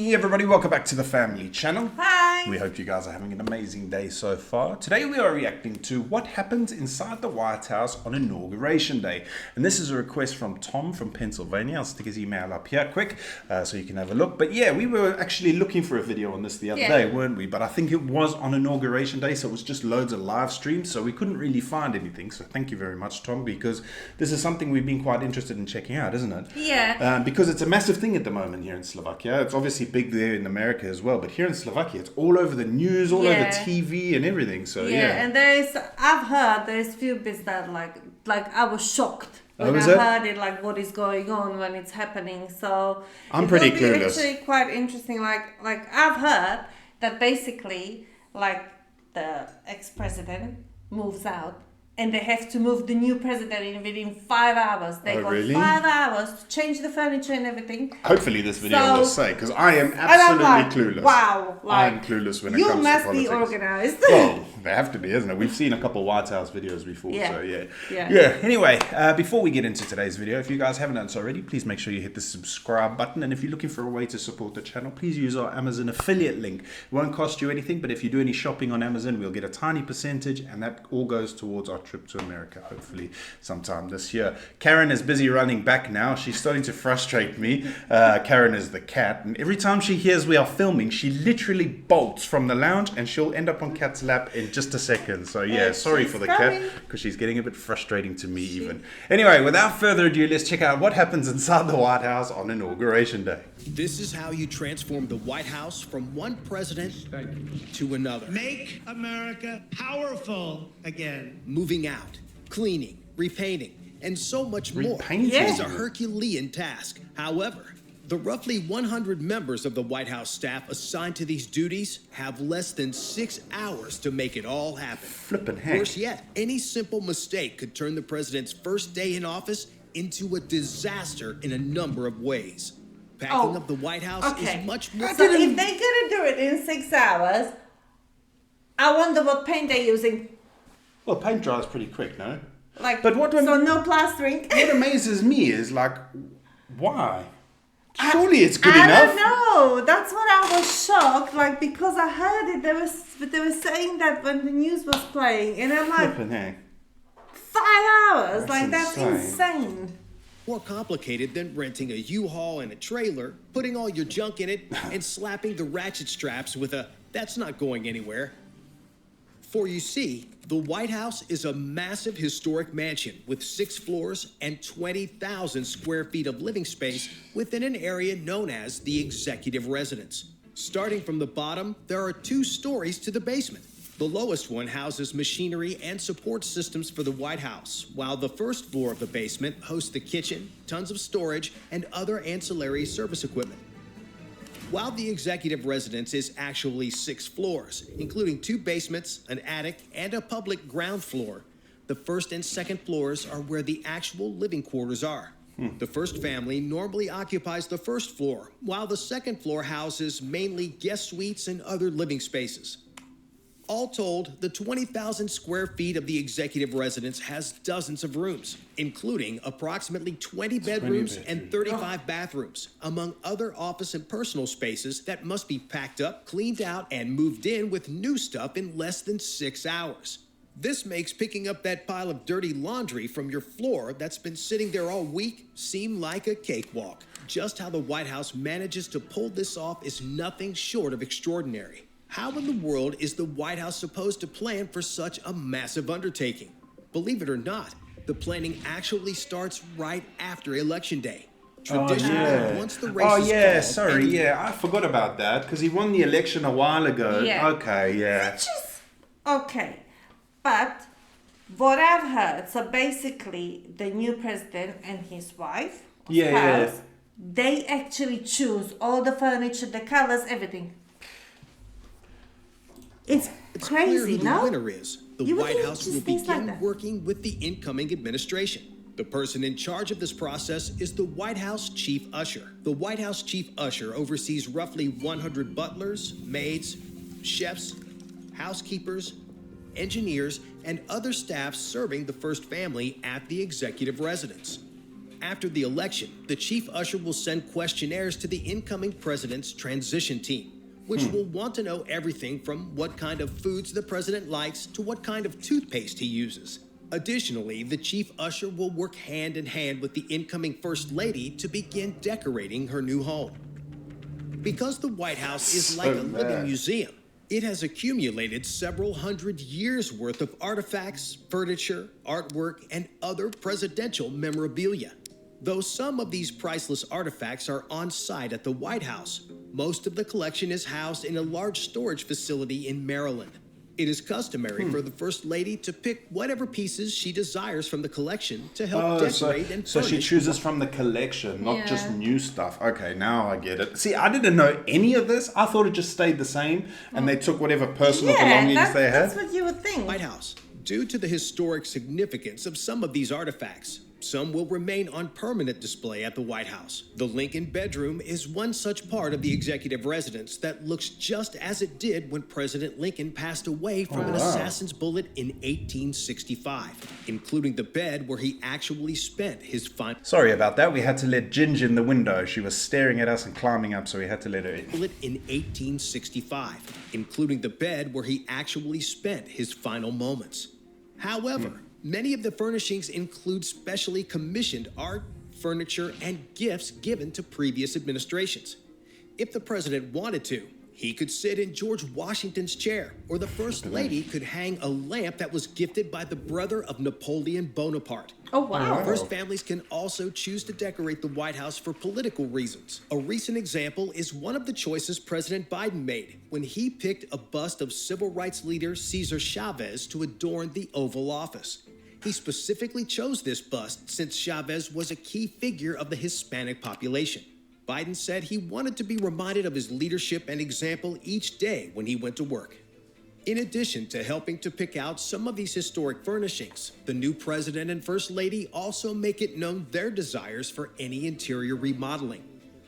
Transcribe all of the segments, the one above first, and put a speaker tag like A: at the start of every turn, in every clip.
A: Hey everybody, welcome back to the family channel.
B: Hi.
A: We hope you guys are having an amazing day so far. Today we are reacting to what happened inside the White House on Inauguration Day. And this is a request from Tom from Pennsylvania. I'll stick his email up here quick so you can have a look. But yeah, we were actually looking for a video on this the other day, weren't we? But I think it was on Inauguration Day, so it was just loads of live streams, so we couldn't really find anything. So thank you very much, Tom, because this is something we've been quite interested in checking out, isn't it?
B: Yeah.
A: Because it's a massive thing at the moment here in Slovakia. It's obviously big there in America as well, but here in Slovakia it's all over the news, all over TV and everything. So
B: and I've heard there's few bits that like I was shocked when I heard it, like what is going on when it's happening. So
A: I'm pretty clueless.
B: It's actually quite interesting. Like I've heard that basically like the ex-president moves out and they have to move the new president in within 5 hours. They got 5 hours to change the furniture and everything.
A: Hopefully this video will say, because I am absolutely clueless.
B: Wow.
A: I'm clueless when it comes to politics.
B: You must be organized.
A: Well, they have to be, isn't it? We've seen a couple of White House videos before, so yeah. Anyway, before we get into today's video, if you guys haven't done so already, please make sure you hit the subscribe button. And if you're looking for a way to support the channel, please use our Amazon affiliate link. It won't cost you anything, but if you do any shopping on Amazon, we'll get a tiny percentage, and that all goes towards our trip to America, hopefully sometime this year. Karen is busy running back now. She's starting to frustrate me. Karen is the cat, and every time she hears we are filming, she literally bolts from the lounge and she'll end up on Kat's lap in just a second. So yeah, sorry for the cat, because she's getting a bit frustrating to me even. Anyway, without further ado, let's check out what happens inside the White House on Inauguration Day.
C: This is how you transform the White House from one president to another.
D: Make America powerful again.
C: Moving out, cleaning, repainting, and so much more.
A: Repainting?
C: It is a herculean task. However, the roughly 100 members of the White House staff assigned to these duties have less than 6 hours to make it all happen.
A: Flippin' heck.
C: Worse yet, any simple mistake could turn the president's first day in office into a disaster in a number of ways. Packing up the White House is much more...
B: So if they're gonna do it in 6 hours, I wonder what paint they're using.
A: Well, paint dries pretty quick, no?
B: But no plastering.
A: What amazes me is, like, why? Surely it's good enough.
B: I don't know. That's what I was shocked, like, because I heard it. They were saying that when the news was playing, and I'm like, 5 hours, that's insane.
C: More complicated than renting a U-Haul and a trailer, putting all your junk in it, and slapping the ratchet straps with a "that's not going anywhere." For you see, the White House is a massive historic mansion with 6 floors and 20,000 square feet of living space within an area known as the executive residence. Starting from the bottom, there are 2 stories to the basement. The lowest one houses machinery and support systems for the White House, while the first floor of the basement hosts the kitchen, tons of storage, and other ancillary service equipment. While the executive residence is actually 6 floors, including 2 basements, an attic, and a public ground floor, the first and second floors are where the actual living quarters are. The first family normally occupies the first floor, while the second floor houses mainly guest suites and other living spaces. All told, the 20,000 square feet of the executive residence has dozens of rooms, including approximately 20 bedrooms and 35 bathrooms, among other office and personal spaces that must be packed up, cleaned out, and moved in with new stuff in less than 6 hours. This makes picking up that pile of dirty laundry from your floor that's been sitting there all week seem like a cakewalk. Just how the White House manages to pull this off is nothing short of extraordinary. How in the world is the White House supposed to plan for such a massive undertaking? Believe it or not, the planning actually starts right after Election Day. Traditionally, once the race is called...
A: I forgot about that, because he won the election a while ago.
B: Which is okay. But what I've heard, so basically the new president and his wife, they actually choose all the furniture, the colors, everything. It's crazy,
C: clear who the winner is. The White House will begin working with the incoming administration. The person in charge of this process is the White House Chief Usher. The White House Chief Usher oversees roughly 100 butlers, maids, chefs, housekeepers, engineers, and other staff serving the first family at the executive residence. After the election, the chief usher will send questionnaires to the incoming president's transition team, which will want to know everything from what kind of foods the president likes to what kind of toothpaste he uses. Additionally, the chief usher will work hand in hand with the incoming first lady to begin decorating her new home. Because the White House is like a living museum, it has accumulated several hundred years worth of artifacts, furniture, artwork, and other presidential memorabilia. Though some of these priceless artifacts are on site at the White House, most of the collection is housed in a large storage facility in Maryland. It is customary for the First Lady to pick whatever pieces she desires from the collection to help decorate and furnish.
A: So she chooses from the collection, not just new stuff. Okay, now I get it. See, I didn't know any of this. I thought it just stayed the same, and they took whatever personal belongings they had.
B: That's what you would think.
C: White House. Due to the historic significance of some of these artifacts, some will remain on permanent display at the White House. The Lincoln bedroom is one such part of the executive residence that looks just as it did when President Lincoln passed away from an assassin's bullet in 1865, including the bed where he actually spent his final...
A: Sorry about that. We had to let Ginger in the window. She was staring at us and climbing up, so we had to let her in.
C: ...bullet in 1865, including the bed where he actually spent his final moments. However, many of the furnishings include specially commissioned art, furniture, and gifts given to previous administrations. If the president wanted to, he could sit in George Washington's chair, or the First Lady could hang a lamp that was gifted by the brother of Napoleon Bonaparte.
B: Oh, wow.
C: First families can also choose to decorate the White House for political reasons. A recent example is one of the choices President Biden made when he picked a bust of civil rights leader Cesar Chavez to adorn the Oval Office. He specifically chose this bust since Chavez was a key figure of the Hispanic population. Biden said he wanted to be reminded of his leadership and example each day when he went to work. In addition to helping to pick out some of these historic furnishings, the new president and first lady also make it known their desires for any interior remodeling.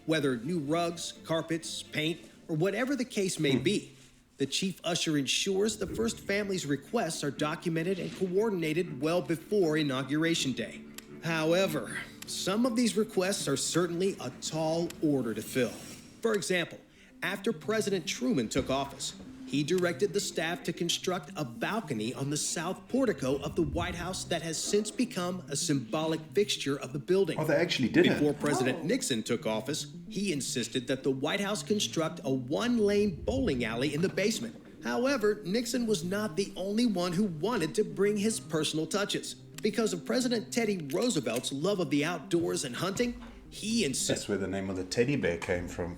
C: Whether new rugs, carpets, paint, or whatever the case may be, the chief usher ensures the first family's requests are documented and coordinated well before Inauguration Day. However, some of these requests are certainly a tall order to fill. For example, after President Truman took office, he directed the staff to construct a balcony on the south portico of the White House that has since become a symbolic fixture of the building.
A: Oh, they actually did it.
C: Before President Nixon took office, he insisted that the White House construct a one-lane bowling alley in the basement. However, Nixon was not the only one who wanted to bring his personal touches. Because of President Teddy Roosevelt's love of the outdoors and hunting, he insisted...
A: That's where the name of the teddy bear came from.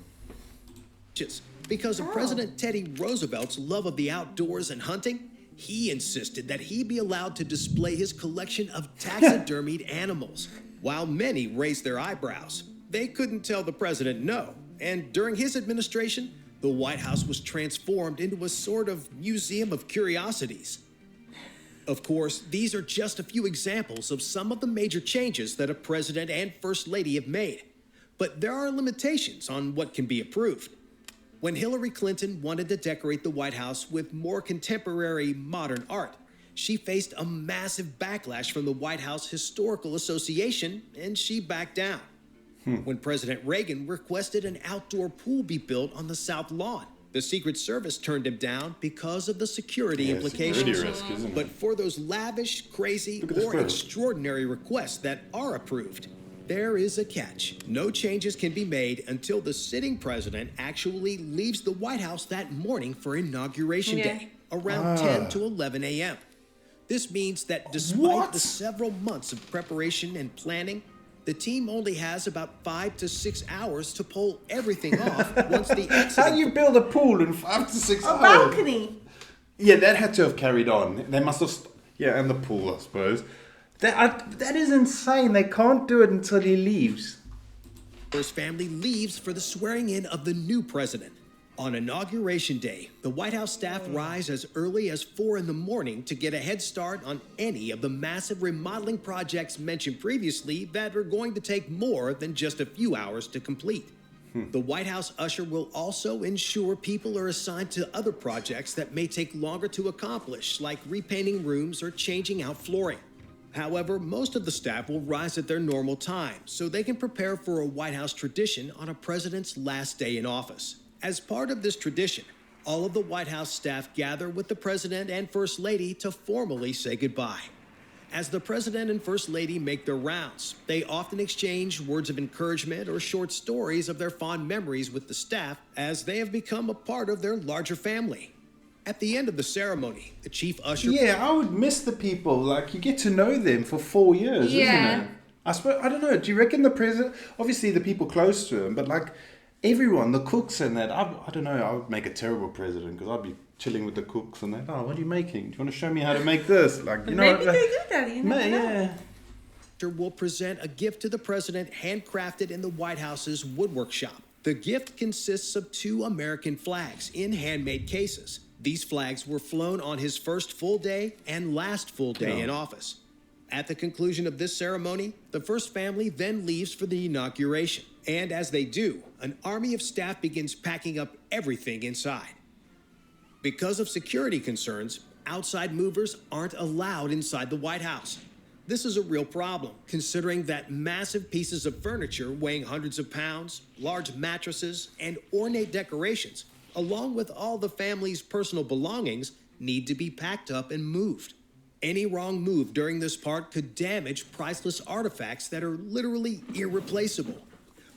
C: Because of President Teddy Roosevelt's love of the outdoors and hunting, he insisted that he be allowed to display his collection of taxidermied animals. While many raised their eyebrows, they couldn't tell the president no. And during his administration, the White House was transformed into a sort of museum of curiosities. Of course, these are just a few examples of some of the major changes that a president and first lady have made. But there are limitations on what can be approved. When Hillary Clinton wanted to decorate the White House with more contemporary modern art, she faced a massive backlash from the White House Historical Association, and she backed down. When President Reagan requested an outdoor pool be built on the South Lawn, the Secret Service turned him down because of the security implications.
A: Security risk, isn't it?
C: But for those lavish, crazy, or extraordinary requests that are approved, there is a catch. No changes can be made until the sitting president actually leaves the White House that morning for Inauguration Day, around 10 to 11 a.m. This means that despite the several months of preparation and planning, the team only has about 5 to 6 hours to pull everything off once the exit.
A: How do you build a pool in 5 to 6 hours?
B: A balcony.
A: Yeah, that had to have carried on. They must have... Yeah, and the pool, I suppose. That is insane. They can't do it until he leaves.
C: His family leaves for the swearing in of the new president. On Inauguration Day, the White House staff rise as early as 4 in the morning to get a head start on any of the massive remodeling projects mentioned previously that are going to take more than just a few hours to complete. The White House usher will also ensure people are assigned to other projects that may take longer to accomplish, like repainting rooms or changing out flooring. However, most of the staff will rise at their normal time so they can prepare for a White House tradition on a president's last day in office. As part of this tradition, all of the White House staff gather with the president and first lady to formally say goodbye. As the president and first lady make their rounds, they often exchange words of encouragement or short stories of their fond memories with the staff as they have become a part of their larger family. At the end of the ceremony, the chief usher...
A: Yeah, I would miss the people. Like, you get to know them for 4 years, isn't it? I don't know. Do you reckon the president... Obviously, the people close to him, but, like, everyone, the cooks and that, I don't know, I would make a terrible president because I'd be chilling with the cooks and that. Oh, what are you making? Do you want to show me how to make this? Like, you know...
B: Maybe they do that, you never know.
A: Yeah.
C: will present a gift to the president handcrafted in the White House's woodwork shop. The gift consists of 2 American flags in handmade cases. These flags were flown on his first full day and last full day in office. At the conclusion of this ceremony, the first family then leaves for the inauguration. And as they do, an army of staff begins packing up everything inside. Because of security concerns, outside movers aren't allowed inside the White House. This is a real problem, considering that massive pieces of furniture weighing hundreds of pounds, large mattresses, and ornate decorations, along with all the family's personal belongings, need to be packed up and moved. Any wrong move during this part could damage priceless artifacts that are literally irreplaceable.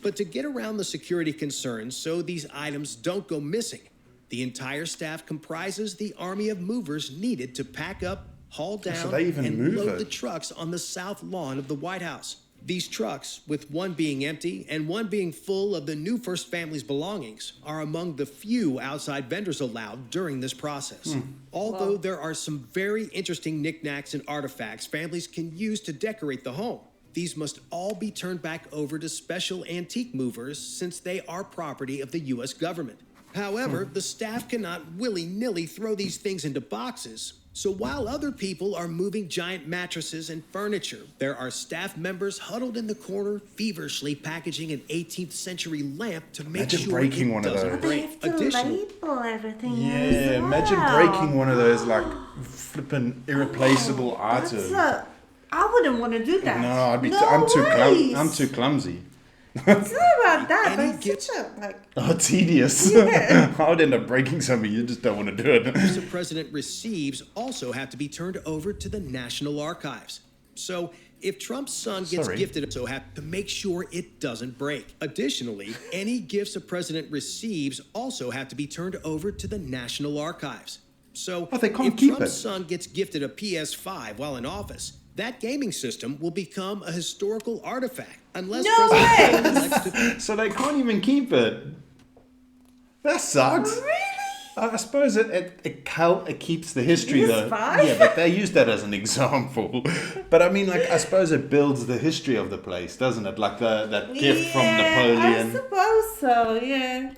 C: But to get around the security concerns so these items don't go missing, the entire staff comprises the army of movers needed to pack up, haul down, and load the trucks on the south lawn of the White House. These trucks, with one being empty and one being full of the new first family's belongings, are among the few outside vendors allowed during this process. Although there are some very interesting knickknacks and artifacts families can use to decorate the home, these must all be turned back over to special antique movers since they are property of the U.S. government. However, the staff cannot willy-nilly throw these things into boxes. So while other people are moving giant mattresses and furniture, there are staff members huddled in the corner, feverishly packaging an 18th century lamp to make sure
A: breaking
C: it
A: one of
C: doesn't
A: those.
C: break.
B: They have to label everything.
A: Yeah, imagine breaking one of those like flippin' irreplaceable items.
B: I wouldn't want to do that.
A: No, I'm too clumsy.
B: It's not about that, but it's such a, like...
A: Oh, tedious.
B: Yeah.
A: I would end up breaking something. You just don't want to do it.
C: Gifts the president receives also have to be turned over to the National Archives. So if Trump's son gets gifted, so have to make sure it doesn't break. Additionally, any gifts a president receives also have to be turned over to the National Archives. So if Trump's son gets gifted a PS5 while in office, that gaming system will become a historical artifact unless President Trump elects to...
A: So they can't even keep it. That sucks.
B: Really?
A: I suppose it keeps the history though.
B: Fine.
A: Yeah, but they use that as an example. But I mean, like, I suppose it builds the history of the place, doesn't it? Like that gift from Napoleon.
B: I suppose so. Yeah.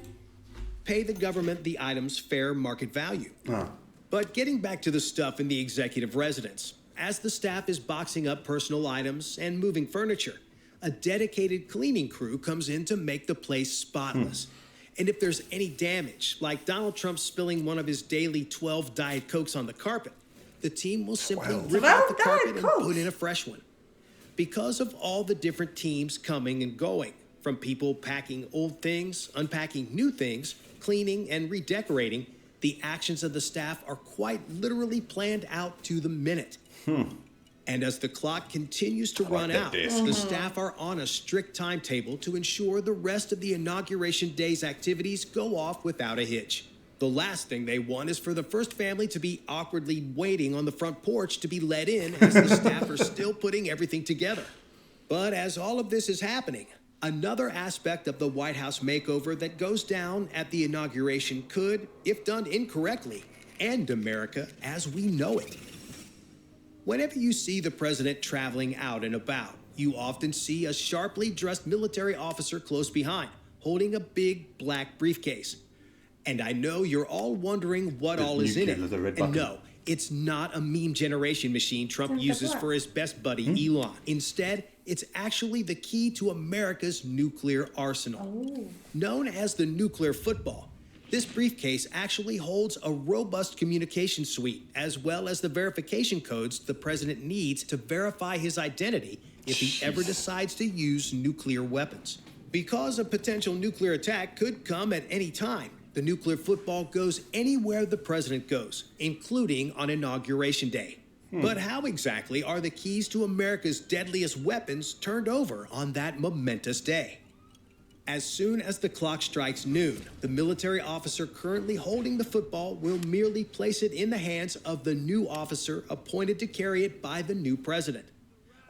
C: Pay the government the item's fair market value. But getting back to the stuff in the executive residence. As the staff is boxing up personal items and moving furniture, a dedicated cleaning crew comes in to make the place spotless. And if there's any damage, like Donald Trump spilling one of his daily 12 Diet Cokes on the carpet, the team will simply rip out the carpet and put in a fresh one. Because of all the different teams coming and going, from people packing old things, unpacking new things, cleaning and redecorating, the actions of the staff are quite literally planned out to the minute. And as the clock continues to run out, the staff are on a strict timetable to ensure the rest of the Inauguration Day's activities go off without a hitch. The last thing they want is for the first family to be awkwardly waiting on the front porch to be let in as the staff are still putting everything together. But as all of this is happening, another aspect of the White House makeover that goes down at the inauguration could, if done incorrectly, end America as we know it. Whenever you see the president traveling out and about, you often see a sharply dressed military officer close behind, holding a big black briefcase. And I know you're all wondering what all is in it. And no, it's not a meme generation machine Trump uses for his best buddy, Elon. Instead, it's actually the key to America's nuclear arsenal. Known as the nuclear football, This briefcase actually holds a robust communication suite, as well as the verification codes the president needs to verify his identity if he ever decides to use nuclear weapons. Because a potential nuclear attack could come at any time, the nuclear football goes anywhere the president goes, including on Inauguration Day. But how exactly are the keys to America's deadliest weapons turned over on that momentous day? As soon as the clock strikes noon, the military officer currently holding the football will merely place it in the hands of the new officer appointed to carry it by the new president.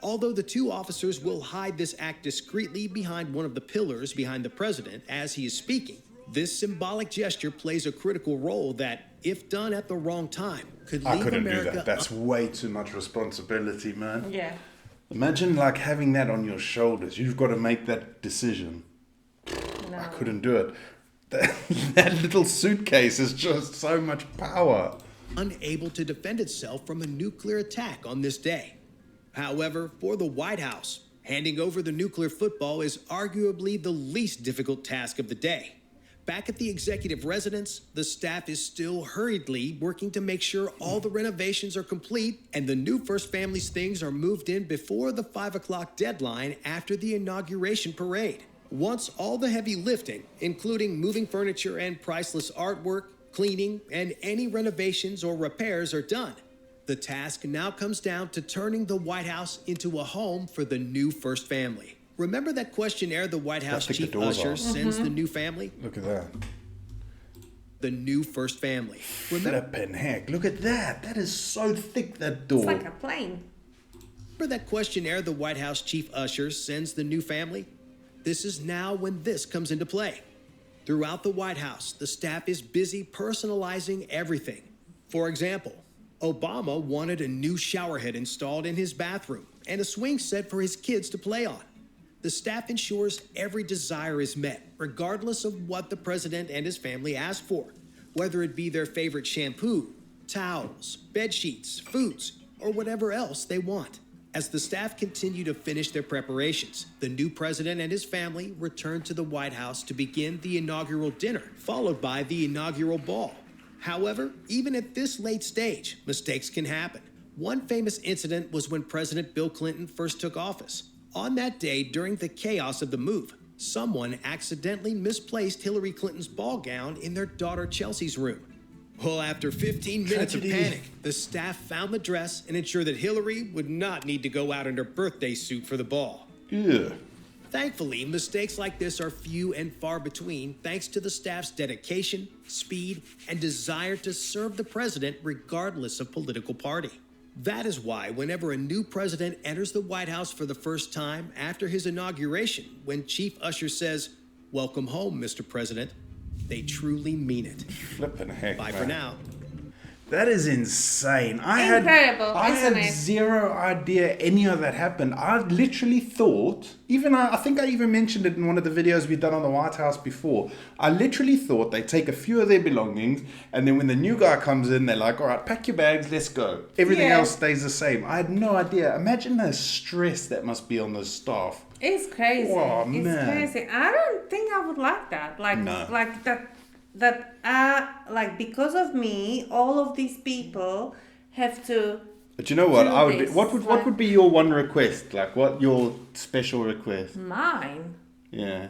C: Although the two officers will hide this act discreetly behind one of the pillars behind the president as he is speaking, this symbolic gesture plays a critical role that, if done at the wrong time, could leave
A: I couldn't
C: America...
A: do that. That's way too much responsibility, man.
B: Yeah.
A: Imagine like having that on your shoulders. You've got to make that decision.
B: No.
A: I couldn't do it. That little suitcase is just so much power.
C: unable to defend itself from a nuclear attack on this day. However, for the White House, handing over the nuclear football is arguably the least difficult task of the day. Back at the executive residence, the staff is still hurriedly working to make sure all the renovations are complete and the new First Family's things are moved in before the 5 o'clock deadline after the inauguration parade. Once all the heavy lifting, including moving furniture and priceless artwork, cleaning, and any renovations or repairs are done, the task now comes down to turning the White House into a home for the new First Family. Remember that questionnaire the White House chief usher sends the new family?
A: Look at that.
C: The new First Family.
A: Flippin' heck, look at that. That is so thick, that door.
B: It's like a plane.
C: Remember that questionnaire the White House chief usher sends the new family? This is now when this comes into play. Throughout the White House, the staff is busy personalizing everything. For example, Obama wanted a new shower head installed in his bathroom and a swing set for his kids to play on. The staff ensures every desire is met, regardless of what the president and his family ask for, whether it be their favorite shampoo, towels, bed sheets, foods, or whatever else they want. As the staff continue to finish their preparations, the new president and his family return to the White House to begin the inaugural dinner, followed by the inaugural ball. However, even at this late stage, mistakes can happen. One famous incident was when President Bill Clinton first took office. On that day, during the chaos of the move, someone accidentally misplaced Hillary Clinton's ball gown in their daughter Chelsea's room. Well, after 15 minutes of panic, the staff found the dress and ensured that Hillary would not need to go out in her birthday suit for the ball.
A: Yeah.
C: Thankfully, mistakes like this are few and far between thanks to the staff's dedication, speed, and desire to serve the president regardless of political party. That is why whenever a new president enters the White House for the first time after his inauguration, when Chief Usher says, "Welcome home, Mr. President," they truly mean it.
A: Flippin' heck,
C: Bye
A: man.
C: for now.
A: That is insane. I
B: Incredible,
A: had
B: isn't it?
A: zero idea any of that happened. I literally thought, I think I even mentioned it in one of the videos we've done on the White House before. I literally thought they take a few of their belongings, and then when the new guy comes in, they're like, all right, pack your bags, let's go. Everything
B: Yeah.
A: else stays the same. I had no idea. Imagine the stress that must be on the staff.
B: It's crazy.
A: Oh,
B: it's
A: man.
B: crazy. I don't think I would like that.
A: No.
B: Like because of me, all of these people have to.
A: But you know what?
B: do this.
A: What would be your one request? Like, what your special request?
B: Mine.
A: Yeah.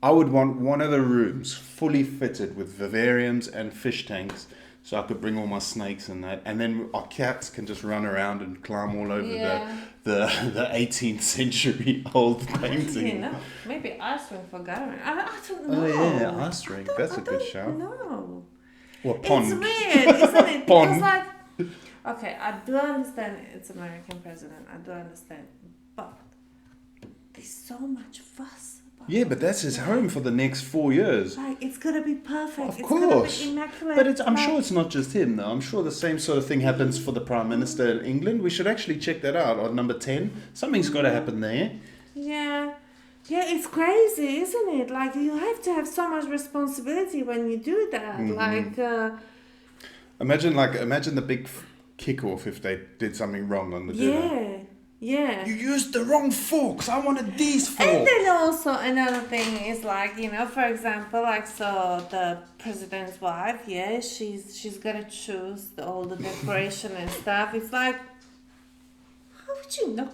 A: I would want one of the rooms fully fitted with vivariums and fish tanks so I could bring all my snakes and that. And then our cats can just run around and climb all over the 18th century old painting.
B: You know, maybe ice rink for gathering. I don't know.
A: Oh, yeah, ice rink. That's a good shout.
B: No.
A: Or pond.
B: It's weird, isn't it?
A: Pond.
B: Because like, okay, I do understand it's American president. I do understand, but there's so much fuss.
A: Yeah, but that's his home for the next 4 years.
B: Like, it's gonna be perfect.
A: Of
B: it's
A: course.
B: gonna be immaculate.
A: But I'm
B: like,
A: sure it's not just him, though. I'm sure the same sort of thing happens for the Prime Minister in England. We should actually check that out on number 10. Something's got to happen there.
B: Yeah. Yeah, it's crazy, isn't it? Like, you have to have so much responsibility when you do that. Like,
A: Imagine the big kick-off if they did something wrong on the dinner.
B: yeah. Yeah.
A: You used the wrong forks. I wanted these forks.
B: And then also another thing is like, you know, for example, like so the president's wife, yeah, she's gonna choose all the decoration and stuff. It's like, how would you know?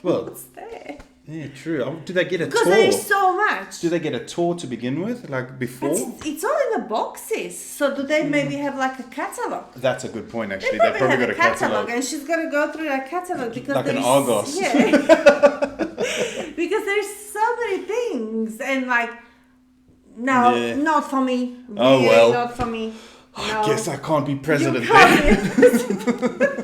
A: Well,
B: What's there?
A: yeah, true. Do they get a
B: Because
A: tour?
B: there's so much.
A: Do they get a tour to begin with, like before?
B: It's all in the boxes. So do they maybe have like a catalog?
A: That's a good point, actually.
B: They
A: They
B: probably
A: probably
B: have
A: got
B: a
A: a catalog.
B: and she's gonna go through that catalog because
A: Like an
B: there's
A: Argos.
B: yeah. Because there's so many things and like no,
A: Yeah.
B: not for me. Really
A: Oh, well.
B: not for me. No.
A: I guess I can't be president
B: You
A: then.
B: can't.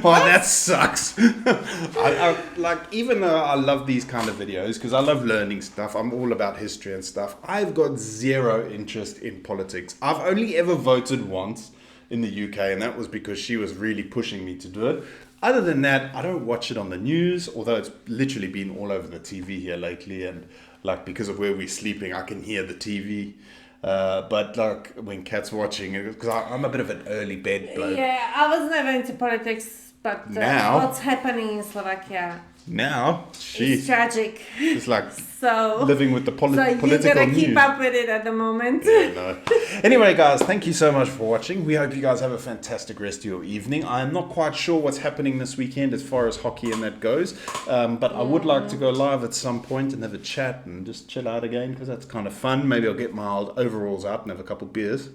A: Oh, that sucks. I like, even though I love these kind of videos because I love learning stuff, I'm all about history and stuff. I've got zero interest in politics. I've only ever voted once in the UK, and that was because she was really pushing me to do it. Other than that, I don't watch it on the news, although it's literally been all over the TV here lately, and like because of where we're sleeping, I can hear the TV. But like when Kat's watching it, because I'm a bit of an early bed bloke.
B: Yeah, I was never into politics, but
A: Now-
B: what's happening in Slovakia
A: Now
B: is
A: she's
B: tragic.
A: like
B: So
A: living with the
B: so you
A: political
B: gotta
A: news.
B: keep up with it at the moment.
A: No. Anyway, guys, thank you so much for watching. We hope you guys have a fantastic rest of your evening. I'm not quite sure what's happening this weekend as far as hockey and that goes, but I would like to go live at some point and have a chat and just chill out again because that's kind of fun. Maybe I'll get my old overalls out and have a couple beers.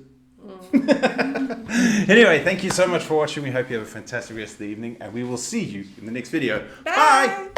A: Anyway, thank you so much for watching. We hope you have a fantastic rest of the evening, and we will see you in the next video. Bye.